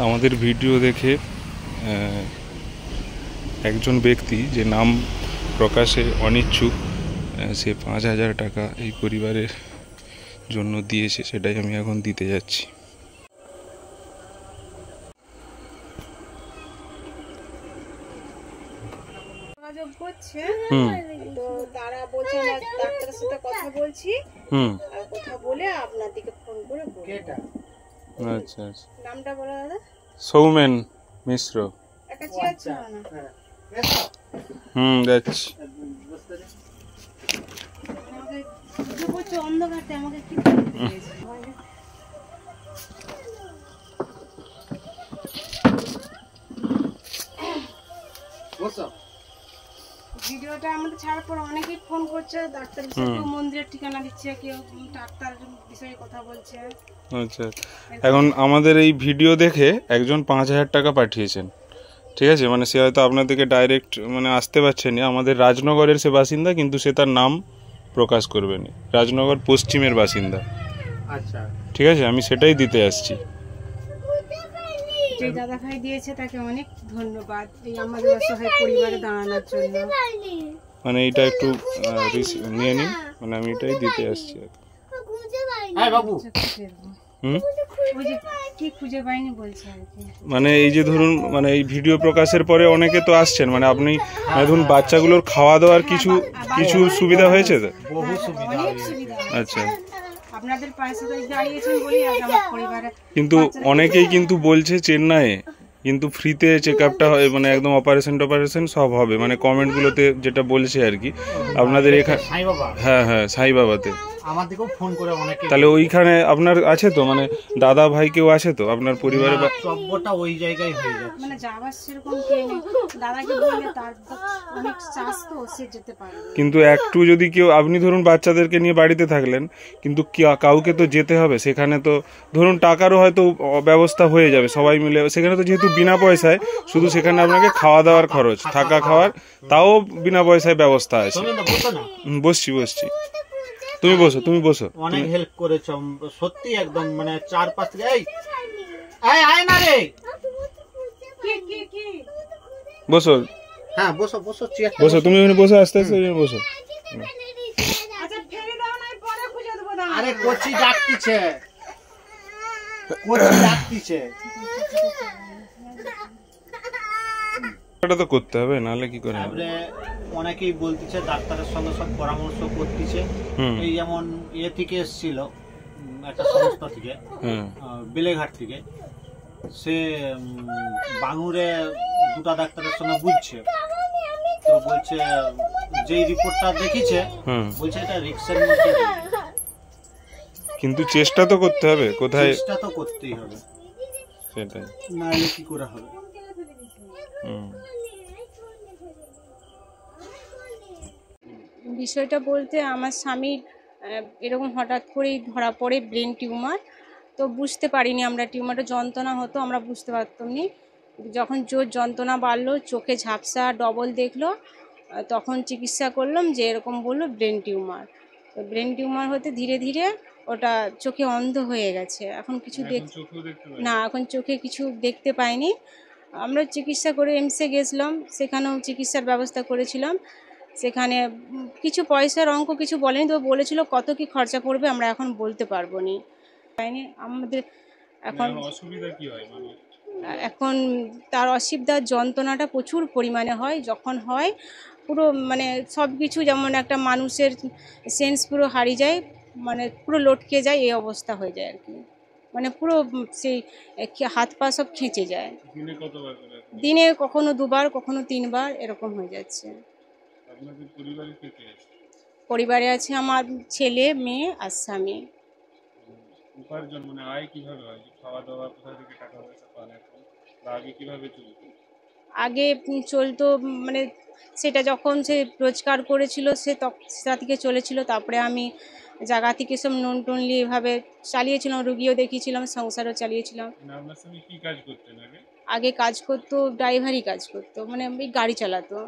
আমাদের ভিডিও দেখে একজন ব্যক্তি যে নাম প্রকাশে অনিচ্ছুক সে ৫,০০০ টাকা এই পরিবারের জন্য দিয়েছে, সেটাই আমি এখন দিতে যাচ্ছি। তো তারা বলছে ডাক্তারের সাথে কথা বলছি, কথা বলে আপনার দিকে ফোন করে বলবো। আচ্ছা আচ্ছা, নামটা বলো দাদা। সৌমেন মিশ্র। একটা চেয়ার ছিল না। যাচ্ছি। আমাকে বলছে অন্ধকারতে আমাকে কি করতে দিয়েছে। ভিডিওটা আমাদের ছাড়ার পর অনেকেই ফোন করছে, ডাক্তার কেউ মন্দিরের ঠিকানা দিচ্ছে, কেউ ডাক্তার বিষয়ে কথা বলছে। আচ্ছা, এখন আমাদের এই ভিডিও দেখে একজন ৫,০০০ টাকা পাঠিয়েছেন, ঠিক আছে? মানে সে হয়তো আপনাদেরকে ডাইরেক্ট মানে আসতে পারছে না, আমাদের রাজনগরের সে বাসিন্দা, কিন্তু সে তার নাম প্রকাশ করবেনি, রাজনগর পশ্চিমের বাসিন্দা। আচ্ছা, ঠিক আছে, আমি সেটাই দিতে আসছি। যে দাদা ভাই দিয়েছে তাকে অনেক ধন্যবাদ, এই আমাদের অসহায় পরিবারে দাঁড়ানোর জন্য। মানে এইটা একটু নিয়ে নিন, মানে আমি এটাই দিতে আসছি। মানে এই যে ধরুন, মানে এই ভিডিও প্রকাশের পরে অনেকে তো আসছেন, মানে আপনি ধরুন বাচ্চাগুলোর খাওয়া দাওয়ার কিছু কিছু সুবিধা হয়েছে তো? বহু সুবিধা। আচ্ছা, আপনাদের পাশে দাঁড়িয়েছেন বলি আজ আমার পরিবারে। কিন্তু অনেকেই কিন্তু বলছে চেন্নাইয়ে কিন্তু ফ্রিতে চেক আপটা হয়, মানে একদম অপারেশন সব হবে, মানে কমেন্টগুলোতে যেটা বলছে আর কি আপনাদের এখানে। হ্যাঁ হ্যাঁ, সাই বাবাতে আমাদেরকেও ফোন করে অনেকে। তাহলে ওইখানে আপনার আছে তো, মানে দাদা ভাই কেউ আছে তো আপনার পরিবারে? সবটা ওই জায়গায় হয়ে যাচ্ছে, মানে যাবার সেরকম কেউ নেই। দাদাকে বললে তার অনেক চাষ তো, সে যেতে পারবে। কিন্তু একটু যদি কেউ, আপনি ধরুন বাচ্চাদেরকে নিয়ে বাড়িতে থাকলেন, কিন্তু কাউকে তো যেতে হবে সেখানে, তো ধরুন টাকারও হয়তো ব্যবস্থা হয়ে যাবে সবাই মিলে সেখানে, তো যেহেতু বিনা পয়সায়, শুধু সেখানে আপনাকে খাওয়া দাওয়ার খরচ, থাকা খাওয়ার তাও বিনা পয়সায় ব্যবস্থা আছে। বসছি, তুমি বসো। অনেক হেল্প করেছো সত্যি, একদম মানে 4-5 থেকে। এই আয় না রে, বসো। হ্যাঁ বসো, বসো, তুমি ওখানে বসো, আস্তে আস্তে বসো। আরে কোচি ডাকতিছে। এটা তো করতে হবে, নাহলে কি করে হবে? অনেকেই বলতেছে ডাক্তারের সঙ্গে সব পরামর্শ করতেছে। এই যেমন থেকে এসেছিল একটা সংস্থা থেকে, বেলেঘাট থেকে, সে বাঙুরে দুটা ডাক্তারের সঙ্গে বুঝছে, তো বলছে যেই রিপোর্টটা দেখিছে, বলছে এটা রিক্সের মধ্যে। কিন্তু চেষ্টা তো করতে হবে, কোথায় চেষ্টা তো করতেই হবে, সেটাই, নাহলে কি করে হবে। বিষয়টা বলতে আমার স্বামীর এরকম হঠাৎ করেই ধরা পড়ে ব্রেন টিউমার। তো বুঝতে পারিনি আমরা, টিউমারটা যন্ত্রণা হতো আমরা বুঝতে পারতাম নি। যখন জোর যন্ত্রণা বাড়লো, চোখে ঝাপসা ডবল দেখলো, তখন চিকিৎসা করলাম যে এরকম বললো ব্রেন টিউমার। তো ব্রেন টিউমার হতে ধীরে ধীরে ওটা চোখে অন্ধ হয়ে গেছে, এখন কিছু না, এখন চোখে কিছু দেখতে পাইনি। আমরা চিকিৎসা করে এমসে গেছিলাম, সেখানেও চিকিৎসার ব্যবস্থা করেছিলাম। সেখানে কিছু পয়সার অঙ্ক কিছু বলেনি, তো বলেছিল কত কি খরচা পড়বে আমরা এখন বলতে পারবো না। আমাদের এখন অসুবিধা কি হয়, এখন তার অসুবিধার যন্ত্রণাটা প্রচুর পরিমাণে হয়, যখন হয় পুরো মানে সব কিছু, যেমন একটা মানুষের সেন্স পুরো হারিয়ে যায়, মানে পুরো লটকে যায়, এই অবস্থা হয়ে যায় আর কি। মানে পুরো সেই হাত পা সব খেঁচে যায়। দিনে কখনো 2বার, কখনো 3বার এরকম হয়ে যাচ্ছে। পরিবারে আছে আমার ছেলে, মেয়ে আর স্বামী। উপার্জন মানে আয় কিভাবে হয়, খাওয়া দাওয়া কোথা থেকে টাকা পয়সা পান এখন, বা আগে কিভাবে চলতো? আগে চলতো, মানে সেটা যখন সে রোজগার করেছিল সেটা থেকে চলেছিল। তারপরে আমি জায়গা থেকে সব নুন টুন নিয়ে এভাবে চালিয়েছিলাম, রুগীও দেখিয়েছিলাম, সংসারও চালিয়েছিলাম। আপনার স্বামী কি কাজ করতেন আগে? আগে কাজ করতো, ড্রাইভারই কাজ করতো, মানে গাড়ি চালাতো।